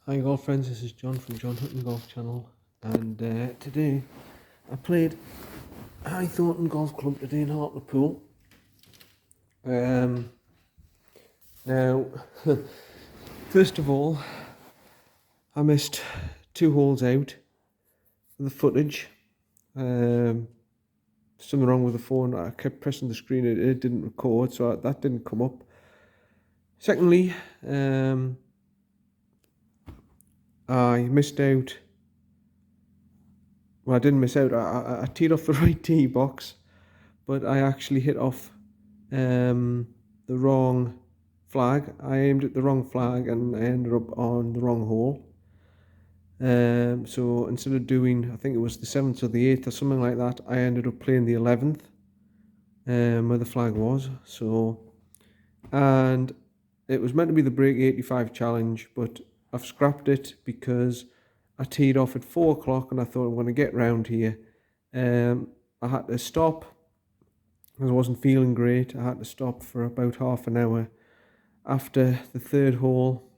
Hi golf friends, this is John from John Hutton Golf Channel, and today I played Thorston Golf Club today in Hartlepool. Now, first of all, I missed 2 holes out for the footage. Something wrong with the phone. I kept pressing the screen, it didn't record, so that didn't come up. Secondly, I missed out. Well, I didn't miss out. I teed off the right tee box, but I actually hit off the wrong flag. I aimed at the wrong flag and I ended up on the wrong hole. So instead of doing, I think it was the 7th or the 8th or something like that, I ended up playing the 11th, where the flag was. So, and it was meant to be the break 85 challenge, but I've scrapped it because I teed off at 4 o'clock and I thought I'm going to get round here. I had to stop because I wasn't feeling great. I had to stop for about half an hour after the 3rd hole,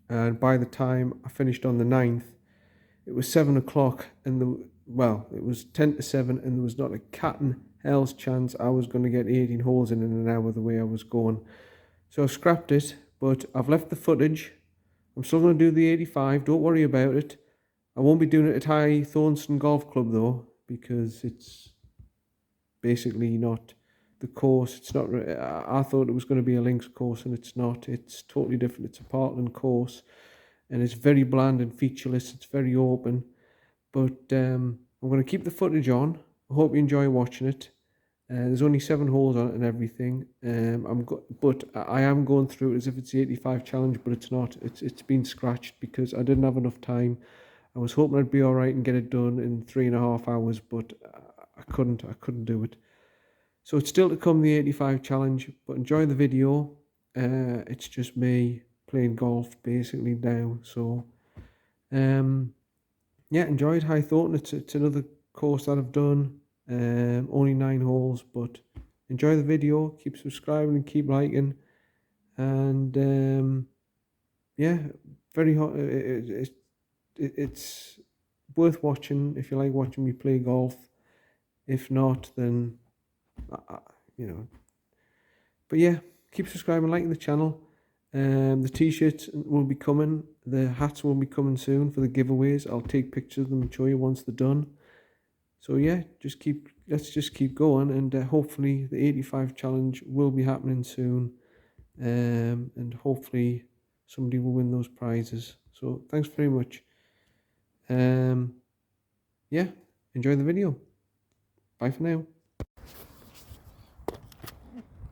and by the time I finished on the 9th, it was 7 o'clock, and it was 10 to 7, and there was not a cat and hell's chance I was going to get 18 holes in an hour the way I was going. So I've scrapped it, but I've left the footage. I'm still going to do the 85, don't worry about it. I won't be doing it at Thorston Golf Club though, because it's basically not the course. It's not. I thought it was going to be a links course, and it's not. It's totally different. It's a parkland course, and it's very bland and featureless. It's very open, but I'm going to keep the footage on. I hope you enjoy watching it. There's only 7 holes on it and everything. But I am going through it as if it's the 85 challenge, but it's not. It's been scratched because I didn't have enough time. I was hoping I'd be all right and get it done in 3.5 hours, but I couldn't do it. So it's still to come, the 85 challenge, but enjoy the video. It's just me playing golf basically now. So yeah, enjoy it. High Thornton. It's another course that I've done. Only 9 holes, but enjoy the video. Keep subscribing and keep liking. And yeah, very hot. It's worth watching if you like watching me play golf. If not, then you know. But yeah, keep subscribing, liking the channel. The t-shirts will be coming. The hats will be coming soon for the giveaways. I'll take pictures of them and show you once they're done. So yeah, let's just keep going, and hopefully the 85 challenge will be happening soon. And hopefully somebody will win those prizes. So thanks very much. Yeah, enjoy the video. Bye for now.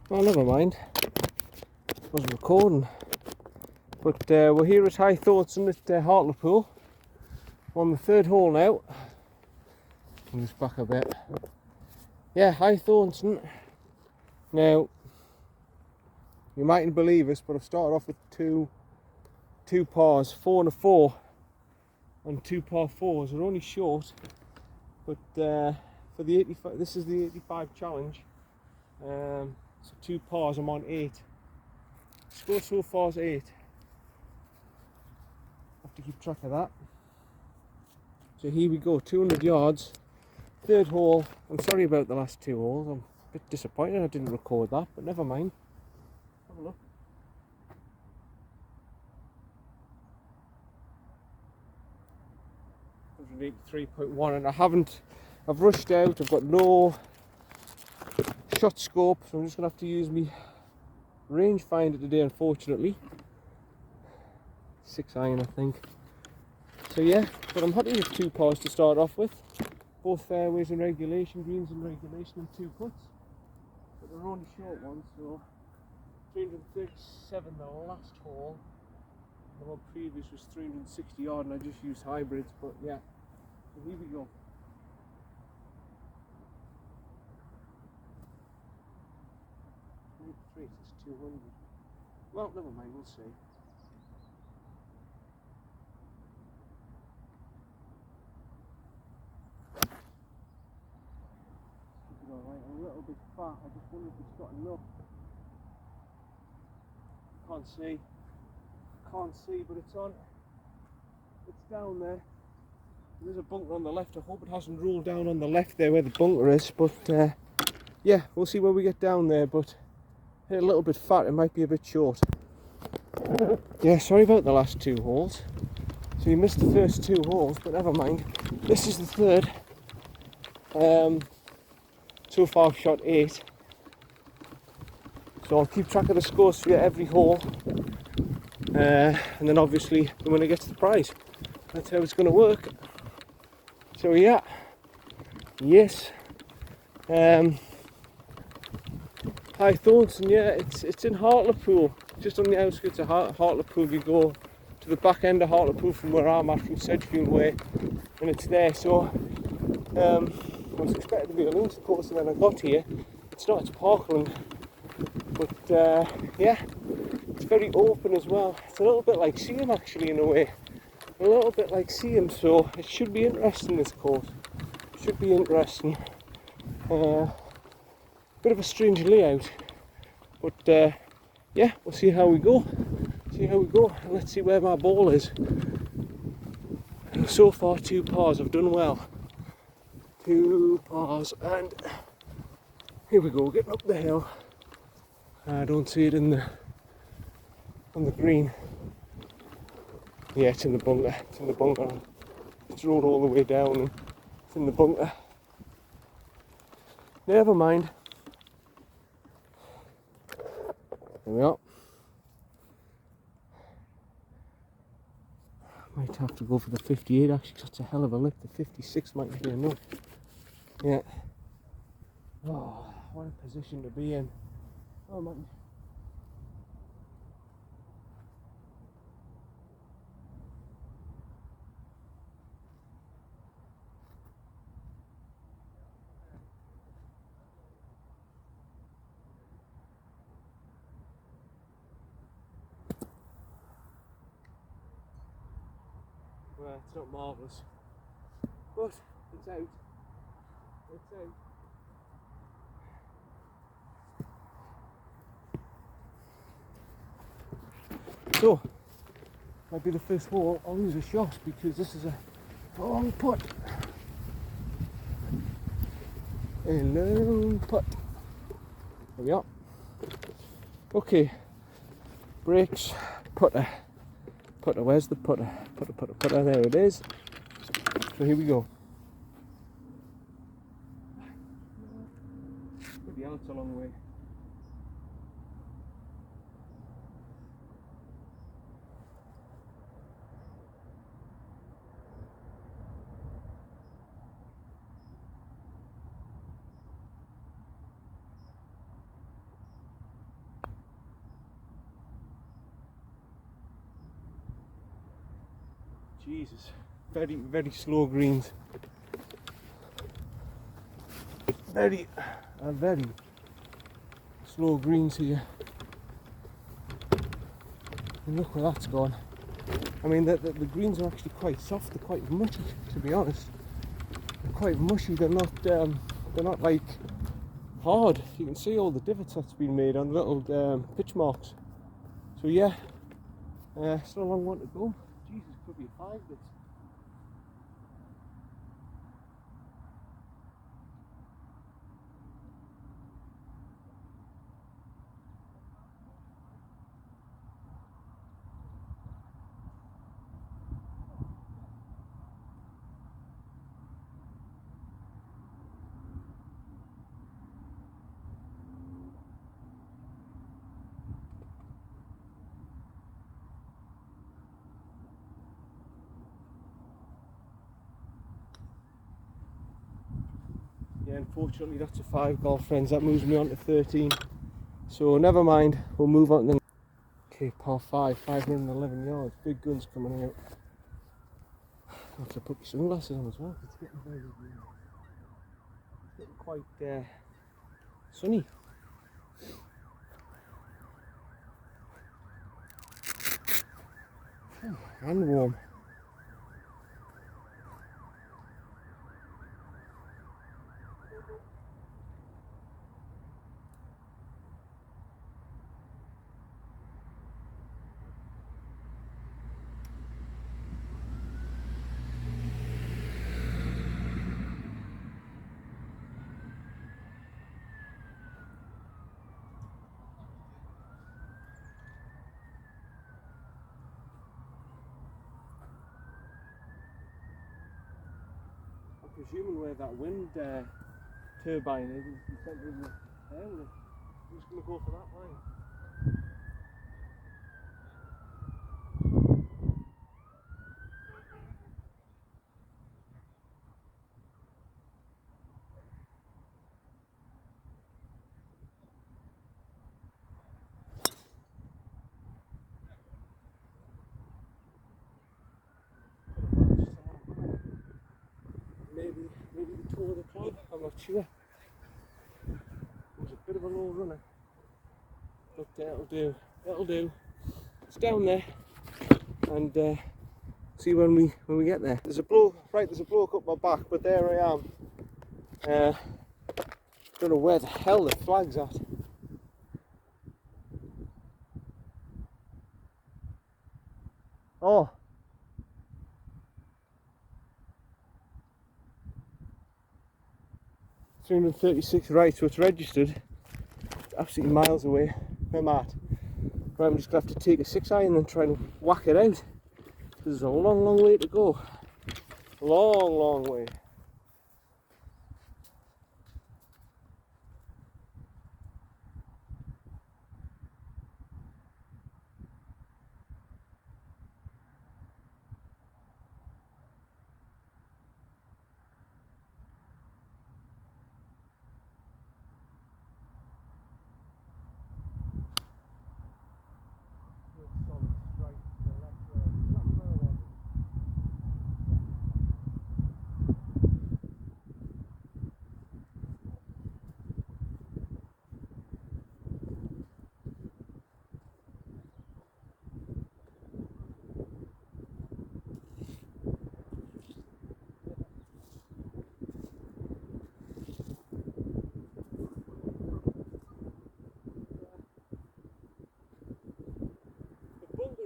Well, never mind. Wasn't recording. But we're here at High Thorston at Hartlepool. We're on the 3rd hole now. Move this back a bit. Yeah, High Thorston. Now, you mightn't believe this, but I've started off with two pars, 4 and a 4, and 2 par 4s. They're only short, but for the 85, this is the 85 challenge. So 2 pars, I'm on 8. Score so far is 8. Have to keep track of that. So here we go, 200 yards, 3rd hole. I'm sorry about the last 2 holes. I'm a bit disappointed I didn't record that, but never mind. Have a look. .3.1, and I've rushed out. I've got no shot scope, so I'm just gonna have to use my rangefinder today, unfortunately. 6 iron, I think. So yeah, but I'm happy with 2 pars to start off with. Both fairways in regulation, greens in regulation, and 2 putts. But they're only short ones, so 337 though, last hole. The one previous was 360 yard, and I just used hybrids, but yeah. So here we go. Maybe 200. Well, never mind, we'll see. Alright, a little bit fat. I just wonder if it's got enough. Can't see, but it's on. It's down there. There's a bunker on the left. I hope it hasn't rolled down on the left there where the bunker is, but yeah, we'll see when we get down there, but a little bit fat, it might be a bit short. Yeah, sorry about the last 2 holes. So you missed the first 2 holes, but never mind. This is the third. So far I've shot 8. So I'll keep track of the scores for you every hole. And then obviously the winner gets the prize. That's how it's going to work. So yeah, yes. Hi Thorston, yeah, it's in Hartlepool, just on the outskirts of Hartlepool. You go to the back end of Hartlepool from where I'm at, from Sedgefield Way, and it's there. So I was expecting to be a links course, and then I got here. It's not, it's parkland, but yeah, it's very open as well. It's a little bit like Seaham actually in a way, a little bit like Seaham. So it should be interesting, this course. It should be interesting. Bit of a strange layout, but yeah, we'll see how we go. And let's see where my ball is. So far 2 pars, I've done well. 2 pars, and here we go, getting up the hill. I don't see it on the green. Yeah, it's in the bunker. It's rolled all the way down and it's in the bunker. Never mind. There we are. Might have to go for the 58 actually, because that's a hell of a lip. The 56 might be enough. Yeah. Oh, what a position to be in. Oh man. Well, it's not marvellous, but it's out. It's out. So, might be the first hole I'll lose a shot, because this is a long putt. A long putt. There we are. Okay, brakes, putter. Putter, where's the putter? Putter, there it is. So here we go. Bloody hell, it's a long way. Jesus, very, very slow greens. Very slow greens here. And look where that's gone. I mean, the greens are actually quite soft. They're quite mushy, to be honest. They're quite mushy. They're not like hard. You can see all the divots that's been made on the little pitch marks. So yeah, still a long one to go. Jesus, could be a 5 this. Yeah, unfortunately that's a 5 golf, friends. That moves me on to 13. So never mind, we'll move on to the... Okay, par 5, 511 yards. Big guns coming out. I have to put your sunglasses on as well. It's getting very green. It's getting quite sunny. And warm. presuming where that wind turbine is the centre of the area. I'm just going to go for that line. Maybe the toe of the club, I'm not sure. It was a bit of a low runner. But it'll do. It's down there, and see when we get there. There's a bloke up my back, but there I am. Don't know where the hell the flag's at. Oh. $336, right, so it's registered. It's absolutely miles away. Where am I at? Right, I'm just going to have to take a 6-iron and then try and whack it out. There's a long, long way to go. Long, long way.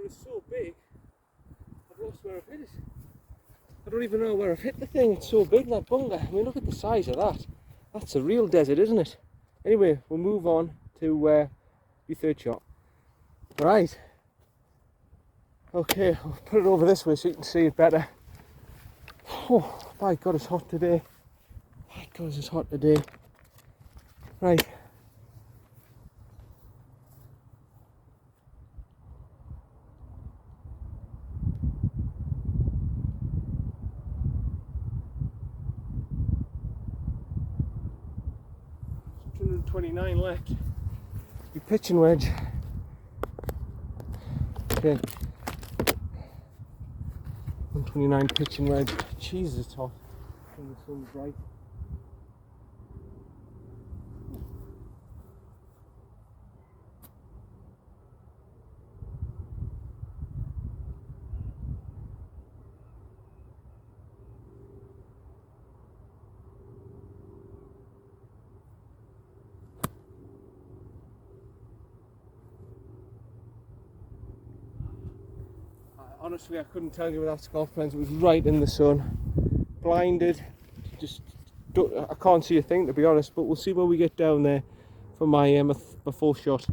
Is so big, I've lost where I've hit it. I don't even know where I've hit the thing, it's so big, that bunker. I mean, look at the size of that. That's a real desert, isn't it? Anyway, we'll move on to your third shot. Right. Okay, I'll put it over this way so you can see it better. Oh, my God, it's hot today. My God, it's hot today. Right. $229 left. Your pitching wedge. Okay. 129 pitching wedge. Jesus, it's hot. And the sun's bright. Honestly, I couldn't tell you where that scarf fence. It was right in the sun, blinded. I can't see a thing, to be honest. But we'll see where we get down there for my my full shot.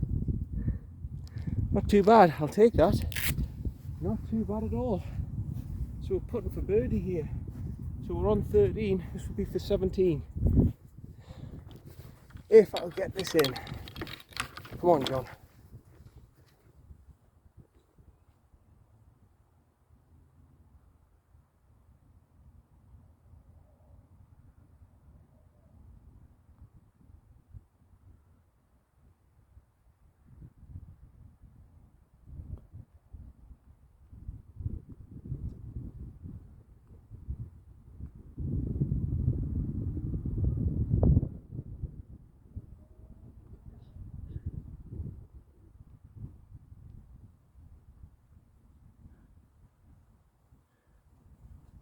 Not too bad. I'll take that. Not too bad at all. So we're putting for birdie here. So we're on 13. This will be for 17. If I'll get this in. Come on, John.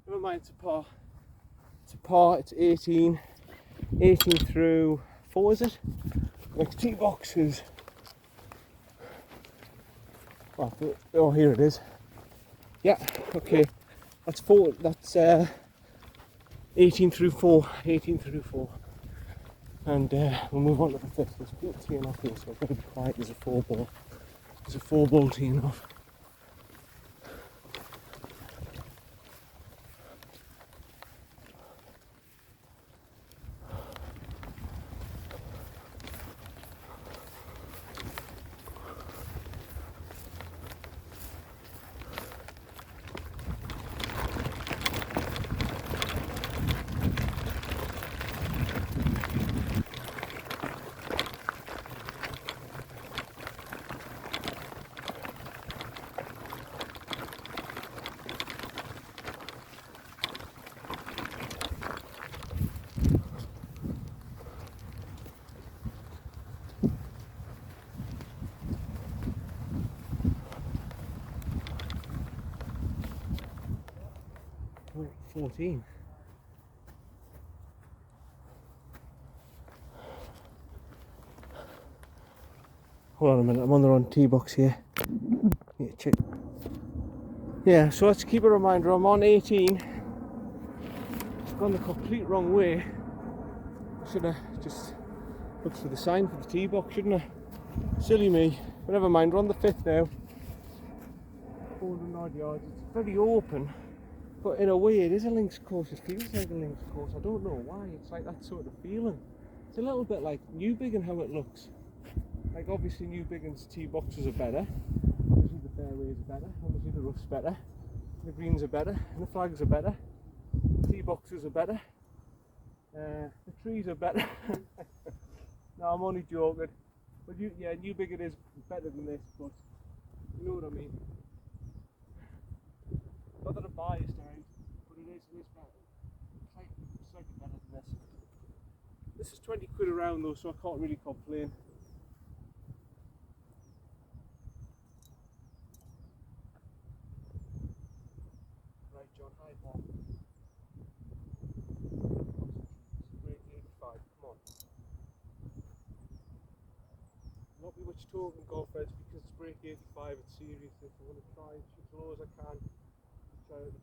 Never mind, it's a par. It's a par, it's 18 through 4, is it? Next tee box is, oh, here it is. Yeah, okay. That's 4, that's 18 through 4. And we'll move on to the 5th. There's people teeing off here, so I've got to be quiet. There's a 4-ball. There's a 4-ball teeing off. 14. Hold on a minute, I'm on the wrong tee box here. Yeah, check. Yeah, so let's keep a reminder, I'm on 18. It's gone the complete wrong way. Should have just looked for the sign for the tee box, shouldn't I? Silly me. But never mind, we're on the 5th now. 400 odd yards. It's very open, but in a way it is a links course. It feels like a links course. I don't know why. It's like that sort of feeling. It's a little bit like Newbiggin how it looks. Like obviously Newbiggin's tee boxes are better. Obviously the fairways are better. Obviously the rough's better. The greens are better. And the flags are better. The tee boxes are better. The trees are better. No, I'm only joking. But yeah, Newbiggin is better than this, but you know what I mean. Not that I'm biased, right? But it is better. It's slightly better than this. This is 20 quid a round though, so I can't really complain. Right, John, high ball. Break 85, come on. Not be much talking golfers because it's break 85, it's serious. If I want to try and shoot as low as I can, try it.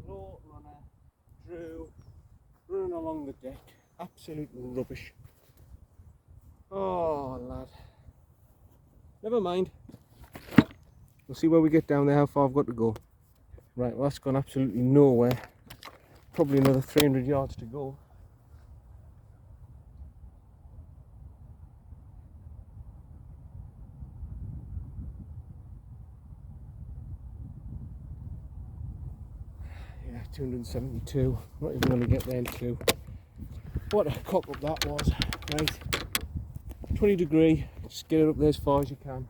Low runner, Drew, running along the deck, absolute rubbish. Oh lad, never mind. We'll see where we get down there, how far I've got to go. Right, well that's gone absolutely nowhere. Probably another 300 yards to go. Yeah, 272. Not even going to get there in 2. What a cock up that was. Right, 20 degree. Just get it up there as far as you can.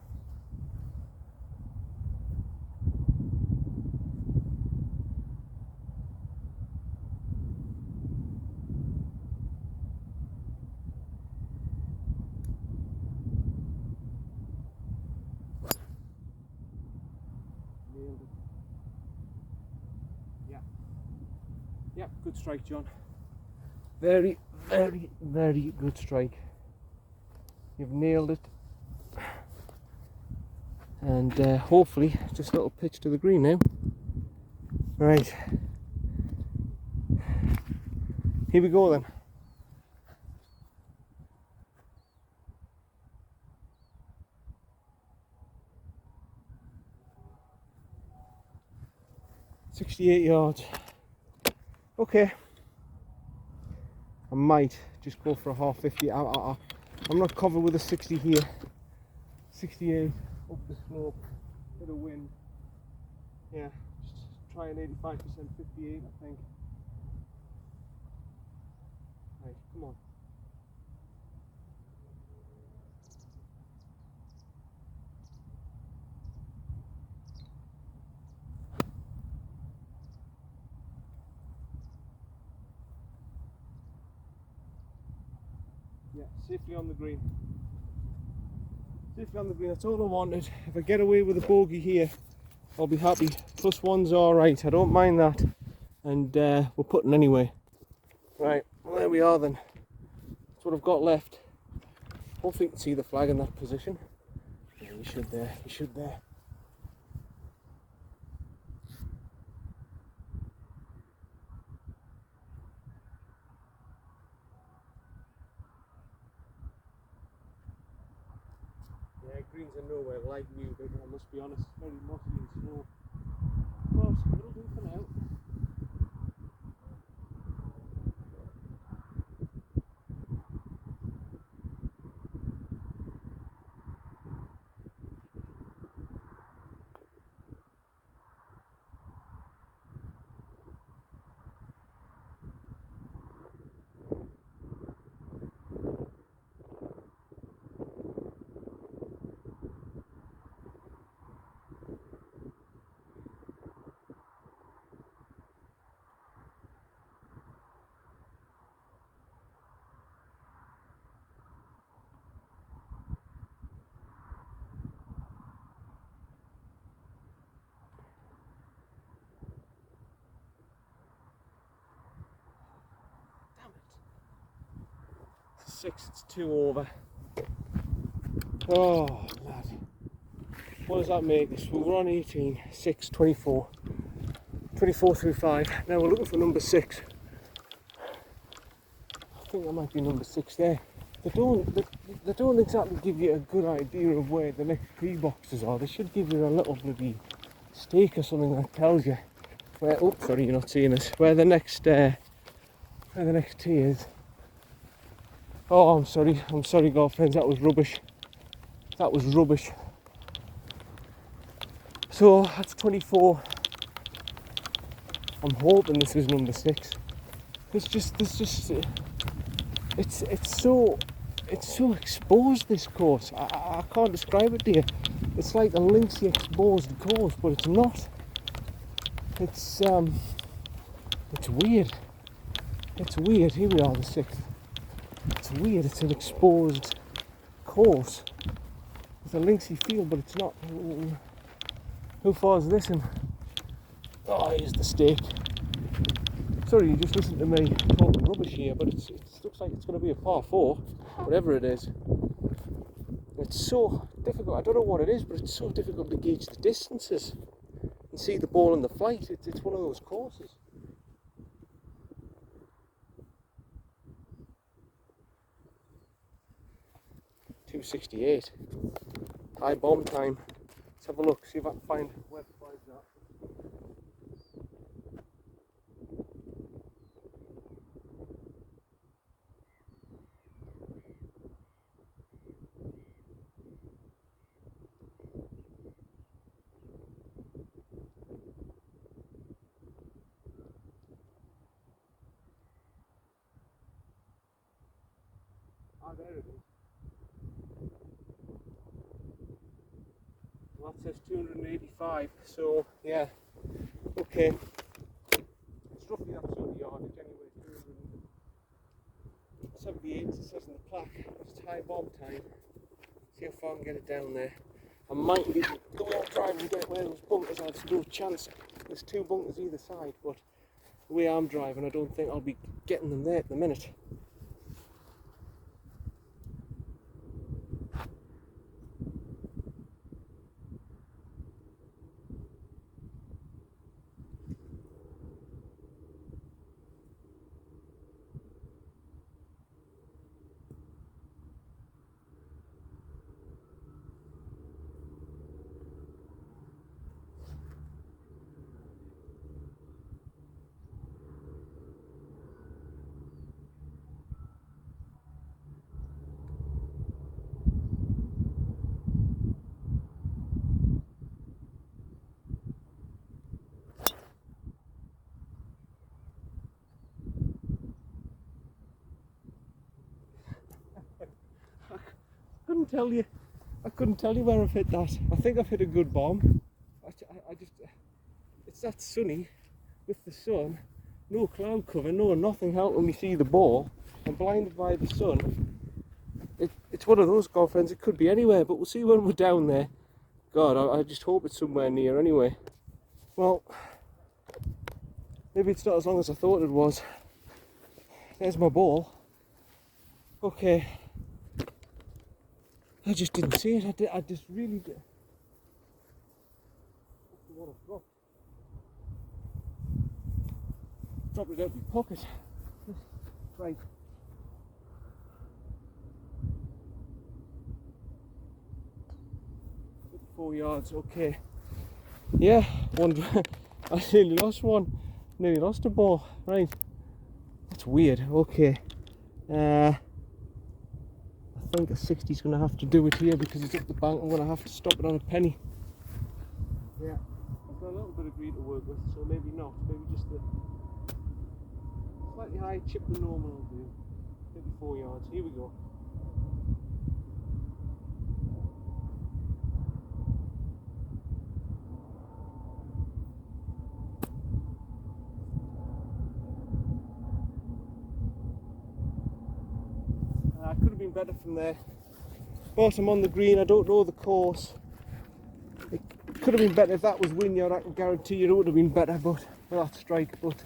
Nailed it. Yeah. Yeah, good strike, John. Very, very, very good strike. You've nailed it. And hopefully, just a little pitch to the green now. Right. Here we go then. "68 yards. Okay. I might just go for a half 50. I'm not covered with a 60 here. 68 up the slope, bit of wind. Yeah, just try an 85%, 58 I think. Right, come on. Yeah, safely on the green. Safely on the green, that's all I wanted. If I get away with a bogey here, I'll be happy. +1's alright, I don't mind that. And we're putting anyway. Right, well there we are then. That's what I've got left. Hopefully you can see the flag in that position. Yeah, you should there, you should there. Yeah, greens are nowhere like Newbiggin, I must be honest. Very mossy and slow. But it'll do for now. 6, it's 2 over. Oh, lad. What does that make us? We're on 18, 6, 24. 24 through 5. Now we're looking for number 6. I think that might be number 6 there. They don't exactly give you a good idea of where the next tee boxes are. They should give you a little bloody stake or something that tells you where. Oh, sorry, you're not seeing this. Where the next tee is. Oh, I'm sorry, girlfriends. That was rubbish. That was rubbish. So that's 24. I'm hoping this is number 6. It's so exposed, this course. I can't describe it to you. It's like a linksy exposed course, but it's not. It's weird. It's weird. Here we are, the 6th. It's weird. It's an exposed course. It's a linksy field, but it's not. How far is this in? Oh, here's the stake. Sorry, you just listened to me talking rubbish here, but it looks like it's going to be a par 4, whatever it is. It's so difficult. I don't know what it is, but it's so difficult to gauge the distances and see the ball in the flight. It's one of those courses. .268. High bomb time. Let's have a look, see if I can find where the flag's at. Ah, there it is. Well, that says 285, so yeah, okay. It's roughly that sort of yardage anyway, 278 it says in the plaque, but it's high bomb time. See how far I can get it down there. I might even go out driving and get where those bunkers are. There's no chance. There's 2 bunkers either side, but the way I'm driving, I don't think I'll be getting them there at the minute. I couldn't tell you where I've hit that. I think I've hit a good bomb. I just, it's that sunny with the sun, no cloud cover, nothing helping me see the ball. I'm blinded by the sun. It's one of those, girlfriends, it could be anywhere, but we'll see when we're down there. God, I just hope it's somewhere near anyway. Well, maybe it's not as long as I thought it was. There's my ball. Okay. I just didn't see it. I just really did. That's the one I've dropped. Dropped it out of my pocket. Right. 4 yards, okay. Yeah, I nearly lost one. Nearly lost a ball. Right. That's weird. Okay. I think a 60's going to have to do it here because it's up the bank. I'm going to have to stop it on a penny. Yeah, I've got a little bit of green to work with, so maybe not. Maybe just the slightly higher chip than normal will do. Maybe 4 yards. Here we go. Could have been better from there. But I'm on the green, I don't know the course. It could have been better if that was Wynyard. I can guarantee you it would have been better, but well, that strike, but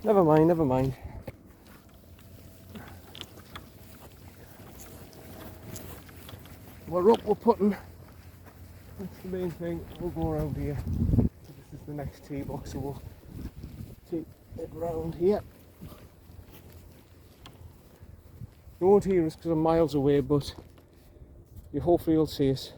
never mind. we're up, we're putting. That's the main thing. We'll go around here. This is the next tee box, so we'll take it round here. You won't hear us because I'm miles away, but you hopefully will see us.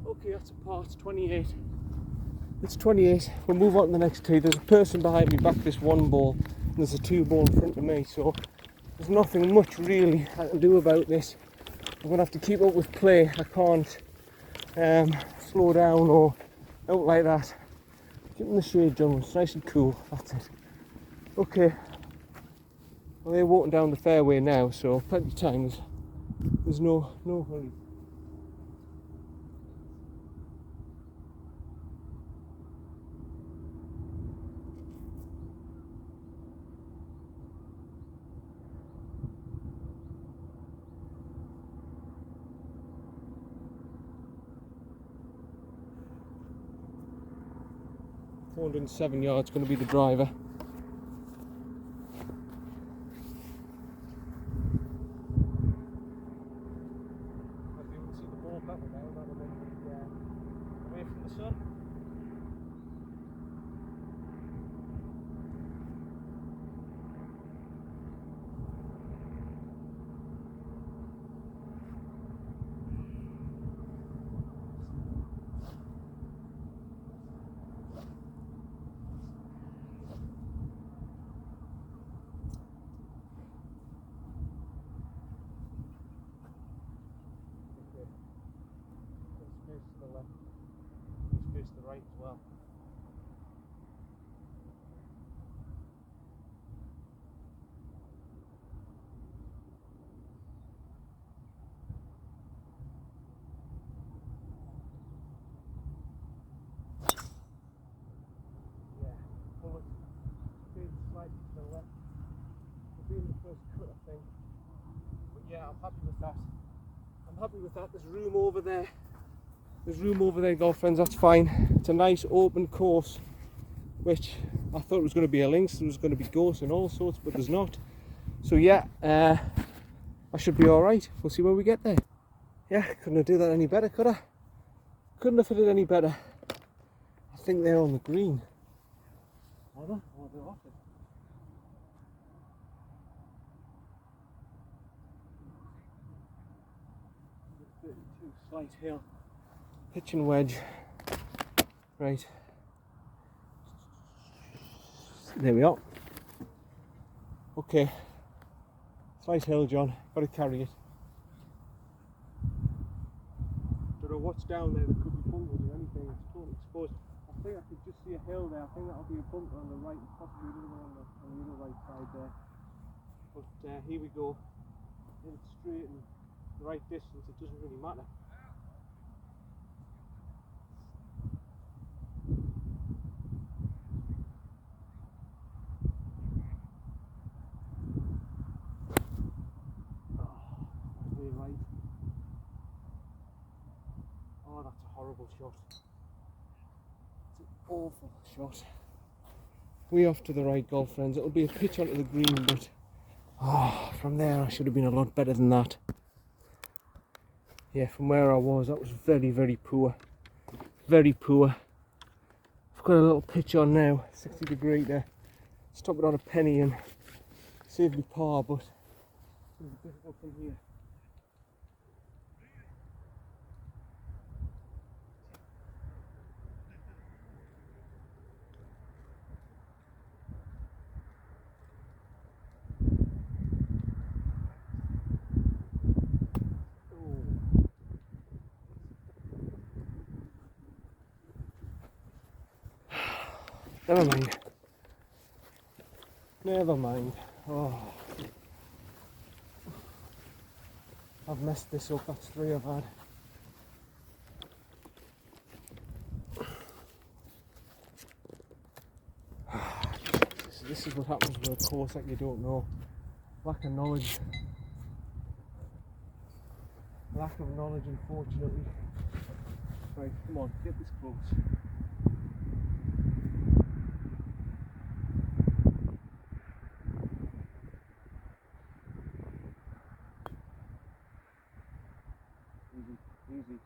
Okay, that's a par, it's 28. It's 28. We'll move on to the next tee. There's a person behind me back this one ball, and there's a 2 ball in front of me, so there's nothing much really I can do about this. I'm going to have to keep up with play. I can't slow down or out like that. Keep in the shade, John. It's nice and cool. That's it. Okay. Well, they're walking down the fairway now, so plenty of time. There's no hurry. .407 yards going to be the driver. As you can see the ball level now, rather than away from the sun. Face to the left, face to the right as well. Yeah, pull it, fade slightly to the left. We'll be in the first cut, I think. But yeah, I'm happy with that. I'm happy with that. There's room over there. There's room over there, golf friends, that's fine. It's a nice open course, which I thought it was going to be a links, there was going to be ghosts and all sorts, but there's not. So yeah, I should be alright. We'll see when we get there. Yeah, couldn't have done that any better, could I? Couldn't have fit it any better. I think they're on the green. Are they? Oh, they're off it. Slight hill. Pitch and wedge. Right. There we are. Okay. Slight hill, John. Got to carry it. Don't know what's down there. There could be bunkers or anything. It's totally exposed. I think I could just see a hill there. I think that'll be a bunker on the right and possibly another one on the other right side there. But here we go. It's straight and the right distance. It doesn't really matter. Right. Oh, that's a horrible shot. It's an awful shot. Way off to the right, golf friends. It'll be a pitch onto the green, but from there I should have been a lot better than that. Yeah, from where I was, that was very, very poor. Very poor. I've got a little pitch on now, 60 degree there. Stop it on a penny and save me par, but it's going to be difficult from here. Never mind. Never mind. Oh, I've messed this up. That's 3 I've had. This is what happens with a course that you don't know. Lack of knowledge. Lack of knowledge, unfortunately. Right, come on, get this close. Easy, easy.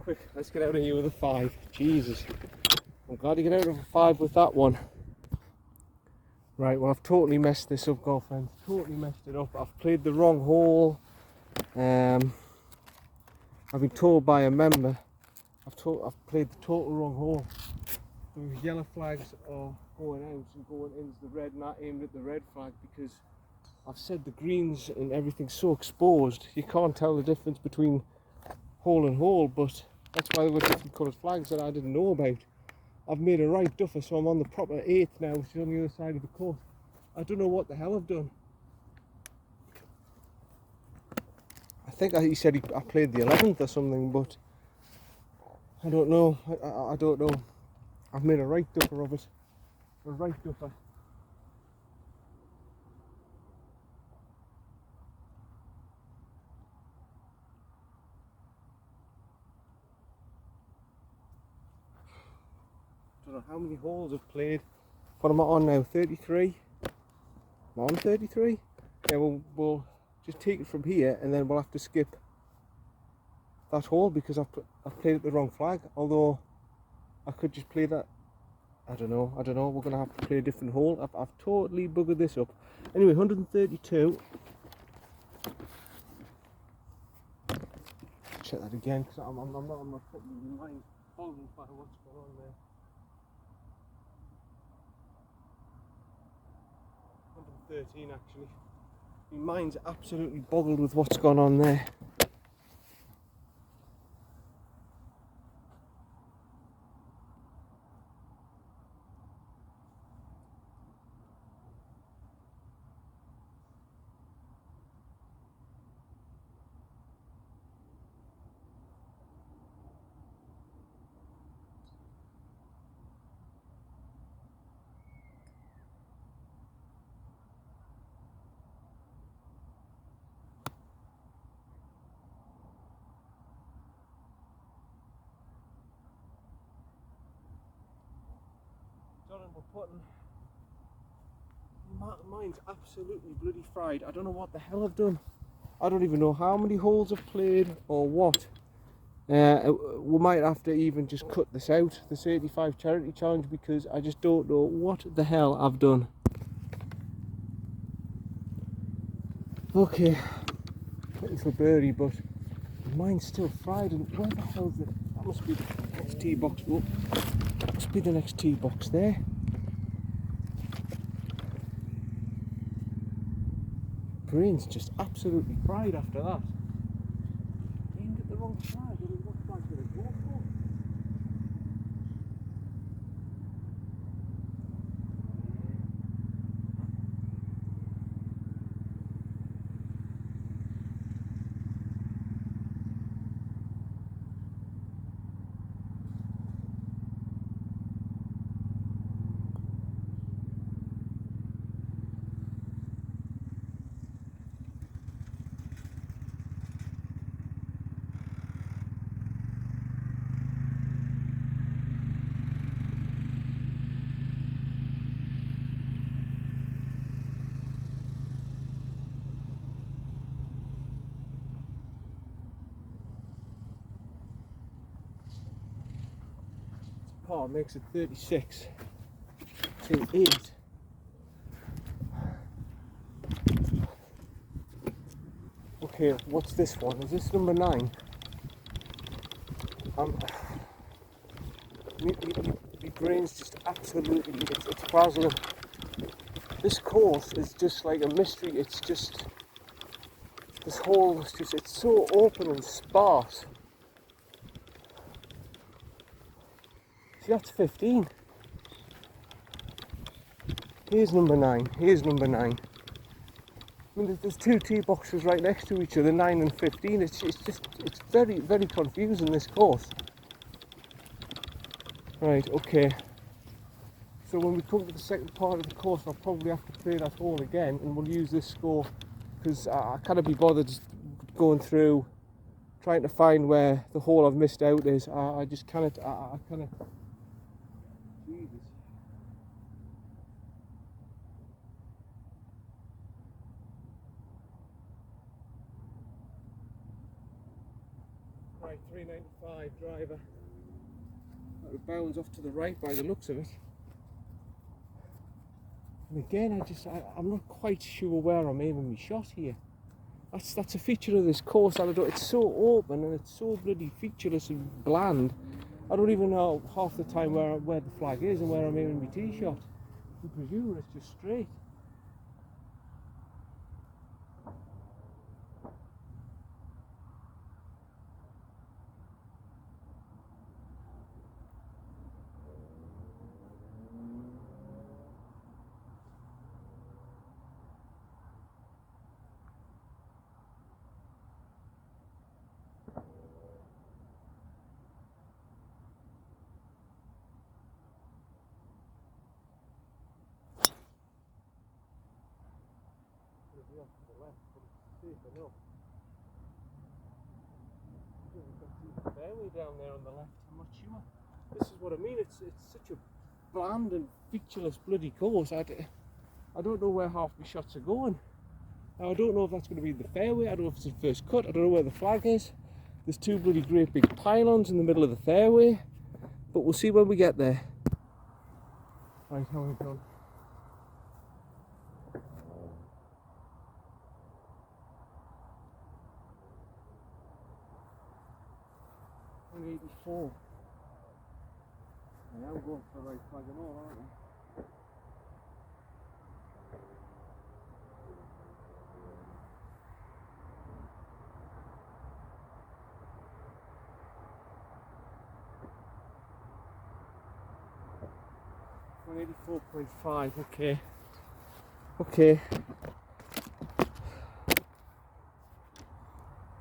Quick, let's get out of here with a 5. Jesus. I'm glad to get out of a 5 with that one. Right, well I've totally messed this up, golf friends. Totally messed it up. I've played the wrong hole. I've been told by a member I've played the total wrong hole. The yellow flags are going out and going into the red, and I aimed at the red flag because I've said the greens and everything's so exposed you can't tell the difference between hole and hole, but that's why there were different coloured flags that I didn't know about. I've made a right duffer, so I'm on the proper 8th now, which is on the other side of the course. I don't know what the hell I've done. I think he said I played the 11th or something, but I don't know. I don't know. I've made a right duffer of it. A right duffer. Don't know how many holes I've played. What am I on now? 33? Am I on 33? Yeah, we'll just take it from here, and then we'll have to skip that hole because I've played it the wrong flag. Although I could just play that. I don't know. We're gonna have to play a different hole. I've totally buggered this up. Anyway, 132. Check that again because I'm not putting my mind boggling by what's going on there. 113 actually. My mind's absolutely boggled with what's gone on there. We're putting. Mine's absolutely bloody fried. I don't know what the hell I've done. I don't even know how many holes I've played or what. We might have to even just cut this out, this 85 charity challenge, because I just don't know what the hell I've done. Okay, looking for birdie, but mine's still fried, and where the hell is it? That must be the next tee box. Oh, that must be the next tee box there. Brain's just absolutely fried after that. Aimed at the wrong flag. What flag did it go for? par makes it 36 to 8. Okay, what's this one? Is this number 9? My brain's just absolutely, it's puzzling. This course is just like a mystery. It's just, this hole is just, it's so open and sparse. See, that's 15. Here's number 9. Here's number 9. I mean, there's 2 tee boxes right next to each other, 9 and 15. It's very, very confusing, this course. Right, okay. So when we come to the second part of the course, I'll probably have to play that hole again, and we'll use this score, because I can't be bothered just going through, trying to find where the hole I've missed out is. I just cannot, I cannot. Jesus. Right, 395 driver. It bounds off to the right by the looks of it. And again, I'm not quite sure where I'm aiming my shot here. That's a feature of this course. It's so open and it's so bloody featureless and bland. I don't even know half the time where the flag is and where I'm aiming my tee shot. I'm presuming it's just straight. Off to the left, but it's safe enough. We've got the fairway down there on the left, I'm not sure. This is what I mean, it's such a bland and featureless bloody course. I don't know where half my shots are going. Now, I don't know if that's going to be the fairway, I don't know if it's the first cut, I don't know where the flag is. There's 2 bloody great big pylons in the middle of the fairway, but we'll see when we get there. Right, how are we going? 184. I am going for the right flag and all, aren't I? $184.5, okay. Okay.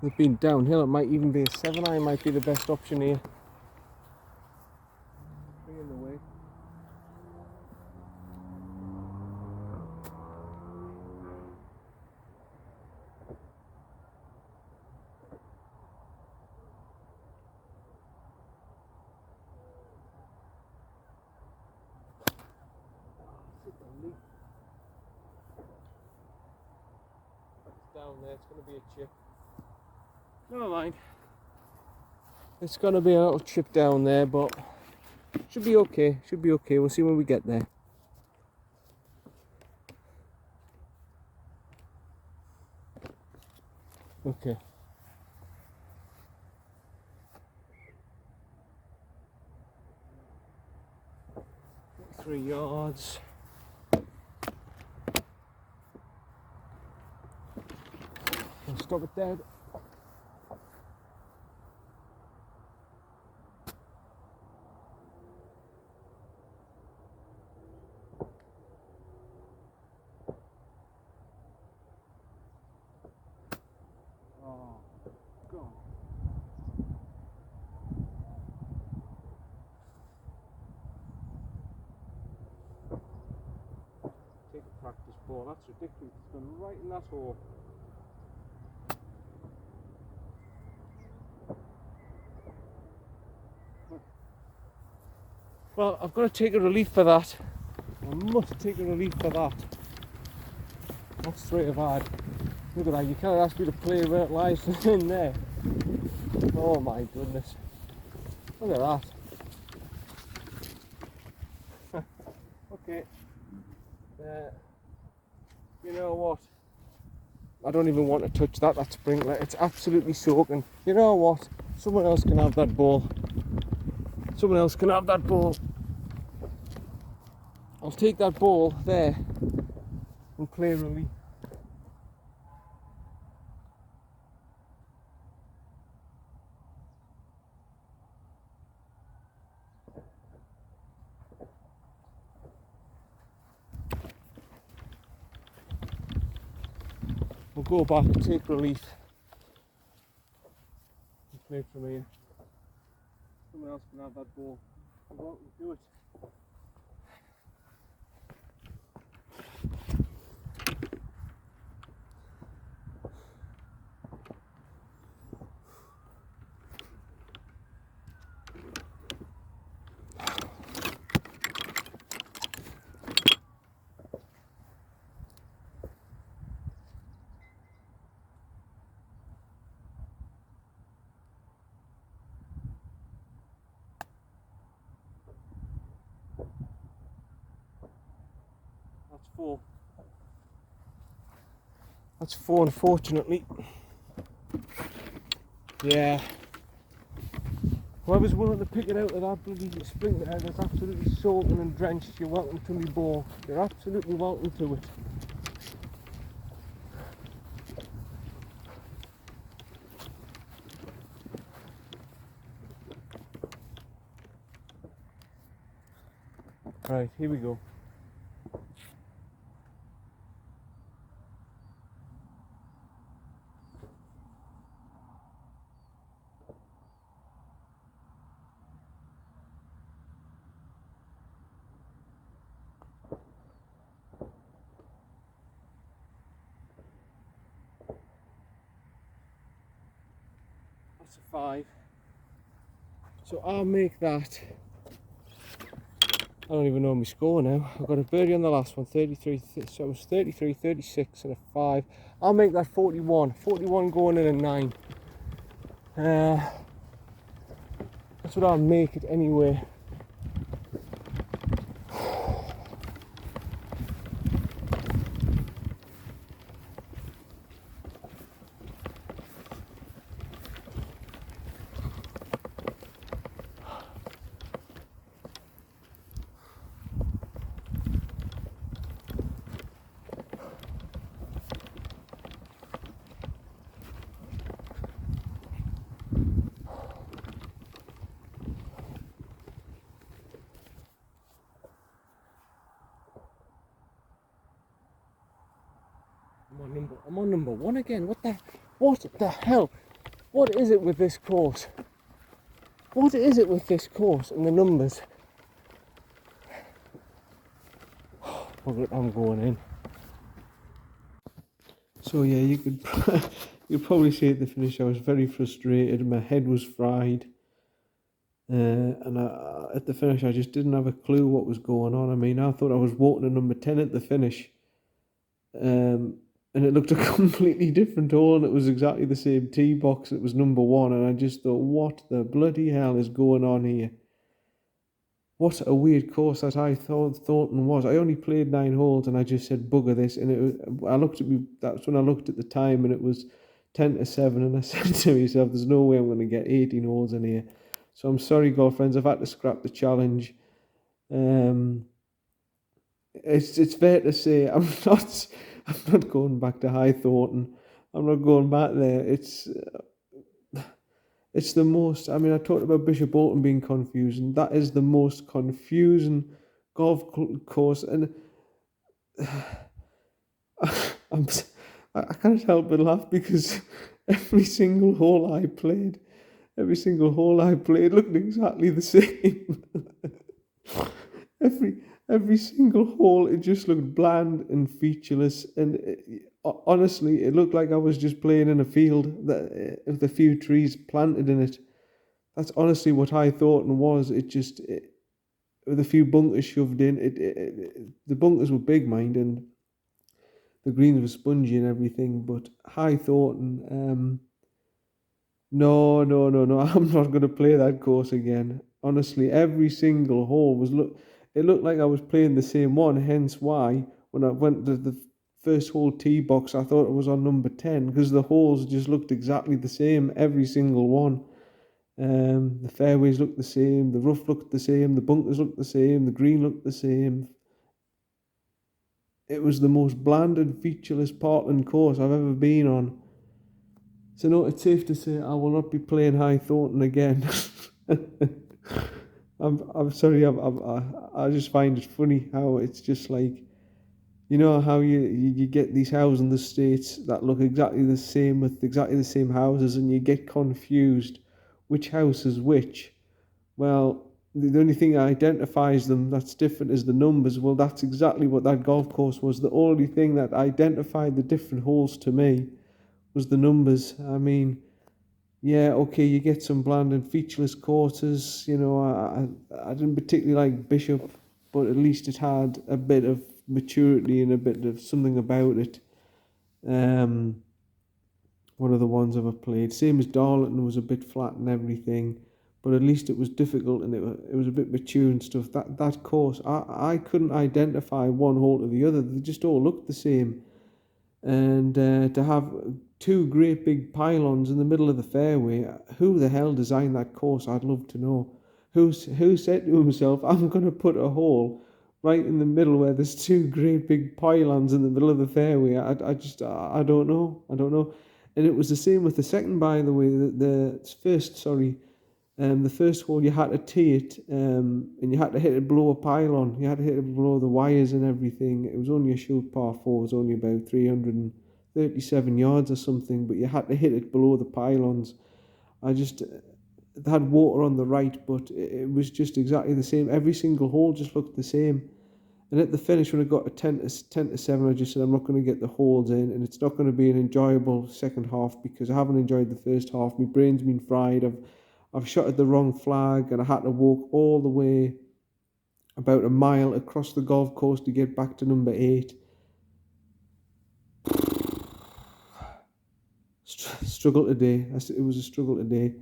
They've been downhill, it might even be a 7-iron, might be the best option here. Bring in the way. That's down there, it's going to be a chip. Never mind. It's going to be a little chip down there, but should be okay. Should be okay. We'll see when we get there. Okay. 3 yards. I'll stop it dead. Take a practice ball, that's ridiculous. It's gone right in that hole. Well, I've got to take a relief for that. I must take a relief for that. Not straight of hard. Look at that, you can't ask me to play where it lies in there. Oh my goodness. Look at that. okay. You know what? I don't even want to touch that sprinkler. It's absolutely soaking. You know what? Someone else can have that ball. Someone else can have that ball. I'll take that ball there and play relief. We'll go back, take relief, and play from here. Someone else can have that ball. Go out and do it. That's four. That's four, unfortunately. Yeah. Whoever's willing to pick it out of that bloody sprinkler head that's absolutely soaking and drenched, you're welcome to me ball. You're absolutely welcome to it. Right, here we go. That's a 5. So I'll make that. I don't even know my score now. I've got a birdie on the last one, 33, so it was 33, 36 and a 5. I'll make that 41. 41 going in a 9. That's what I'll make it anyway. I'm on number 1 again. What the hell? What is it with this course? What is it with this course and the numbers? I'm going in. So yeah, you'd probably say at the finish I was very frustrated. My head was fried. And at the finish I just didn't have a clue what was going on. I mean, I thought I was walking to number 10 at the finish. And it looked a completely different hole, and it was exactly the same tee box. It was number 1, and I just thought, what the bloody hell is going on here? What a weird course that I thought Thorston was. I only played 9 holes, and I just said, bugger this. And that's when I looked at the time, and it was 10 to 7, and I said to myself, there's no way I'm going to get 18 holes in here. So I'm sorry, golf friends, I've had to scrap the challenge. It's fair to say I'm not going back to High Thorston. I'm not going back there. It's the most. I mean, I talked about Bishop Bolton being confusing. That is the most confusing golf course, and I can't help but laugh because every single hole I played looked exactly the same. Every single hole, it just looked bland and featureless, and honestly, it looked like I was just playing in a field with a few trees planted in it. That's honestly what I thought and was. With a few bunkers shoved in. The bunkers were big, mind, and the greens were spongy and everything. But High Thorston, no, I'm not going to play that course again. Honestly, every single hole was it looked like I was playing the same one, hence why when I went to the first hole tee box, I thought it was on number 10 because the holes just looked exactly the same, every single one. The fairways looked the same, the rough looked the same, the bunkers looked the same, the green looked the same. It was the most bland and featureless Portland course I've ever been on. So no, it's safe to say I will not be playing High Thornton again. I'm sorry, I just find it funny how it's just like, you know how you get these housing estates that look exactly the same with exactly the same houses, and you get confused which house is which. Well, the only thing that identifies them that's different is the numbers. Well, that's exactly what that golf course was. The only thing that identified the different holes to me was the numbers. I mean, yeah, okay, you get some bland and featureless courses. You know, I didn't particularly like Bishop, but at least it had a bit of maturity and a bit of something about it. One of the ones I've ever played. Same as Darlington was a bit flat and everything, but at least it was difficult and it was a bit mature and stuff. That course, I couldn't identify one hole to the other. They just all looked the same. And to have two great big pylons in the middle of the fairway, who the hell designed that course? I'd love to know. Who said to himself, I'm going to put a hole right in the middle where there's two great big pylons in the middle of the fairway? I don't know. I don't know. And it was the same with the second, by the way. The first hole you had to tee it, and you had to hit it below a pylon. You had to hit it below the wires and everything. It was only a short par 4. It was only about 337 yards or something, but you had to hit it below the pylons. It had water on the right, but it was just exactly the same. Every single hole just looked the same. And at the finish, when it got to 10 to 7, I just said, I'm not going to get the holes in, and it's not going to be an enjoyable second half because I haven't enjoyed the first half. My brain's been fried. I've shot at the wrong flag, and I had to walk all the way about a mile across the golf course to get back to number 8. Struggle today. It was a struggle today.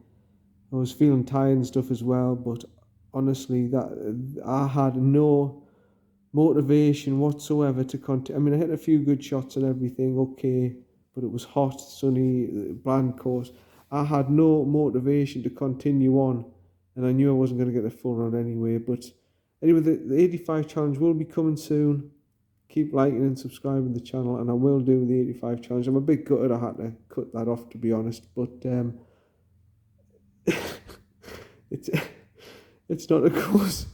I was feeling tired and stuff as well, but honestly, that I had no motivation whatsoever to continue. I mean, I hit a few good shots and everything, okay, but it was hot, sunny, bland course. I had no motivation to continue on, and I knew I wasn't going to get the full round anyway. But anyway, the 85 challenge will be coming soon. Keep liking and subscribing to the channel, and I will do the 85 challenge. I'm a bit gutted I had to cut that off, to be honest, but it's not a course.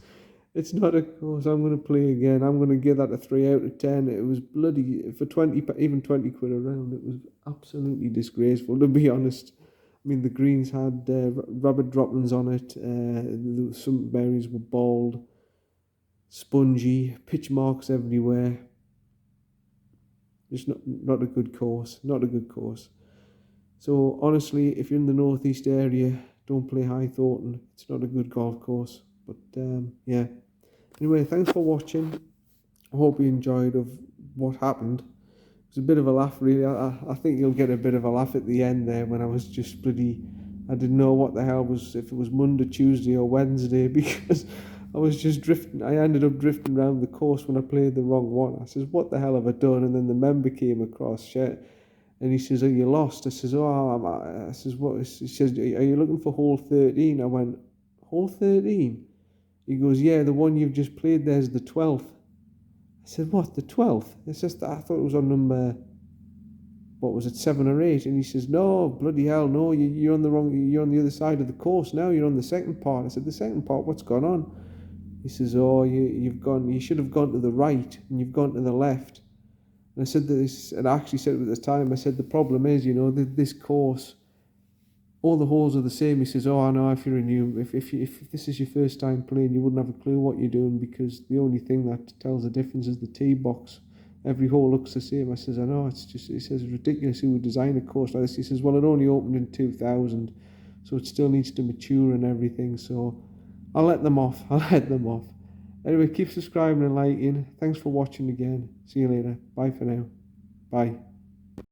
It's not a course I'm going to play again. I'm going to give that a 3 out of 10. It was bloody, for 20, even 20 quid a round, it was absolutely disgraceful, to be honest. I mean, the greens had rubber droppings on it. Some berries were bald, spongy, pitch marks everywhere. It's not a good course. Not a good course. So, honestly, if you're in the northeast area, don't play High Thornton. It's not a good golf course. But, yeah. Anyway, thanks for watching. I hope you enjoyed of what happened. It was a bit of a laugh, really. I think you'll get a bit of a laugh at the end there when I was just bloody... I didn't know what the hell was, if it was Monday, Tuesday or Wednesday, because I was just drifting. I ended up drifting around the course when I played the wrong one. I says, what the hell have I done? And then the member came across, and he says, are you lost? I says, I says, what? He says, are you looking for hole 13? I went, hole 13? He goes, yeah, the one you've just played there's the 12th. I said, what, the 12th? It's just that I thought it was on number, what was it, 7 or 8? And he says, no, bloody hell, no, you're on the other side of the course now, you're on the second part. I said, the second part, what's gone on? He says, oh, you should have gone to the right, and you've gone to the left. And I said this, and I actually said it at the time, I said, the problem is, this course, all the holes are the same. He says, oh, I know, if this is your first time playing, you wouldn't have a clue what you're doing, because the only thing that tells the difference is the tee box. Every hole looks the same. I says, I know, he says, it's ridiculous who would design a course like this. He says, well, it only opened in 2000, so it still needs to mature and everything, so I'll let them off. Anyway, keep subscribing and liking. Thanks for watching again. See you later. Bye for now. Bye.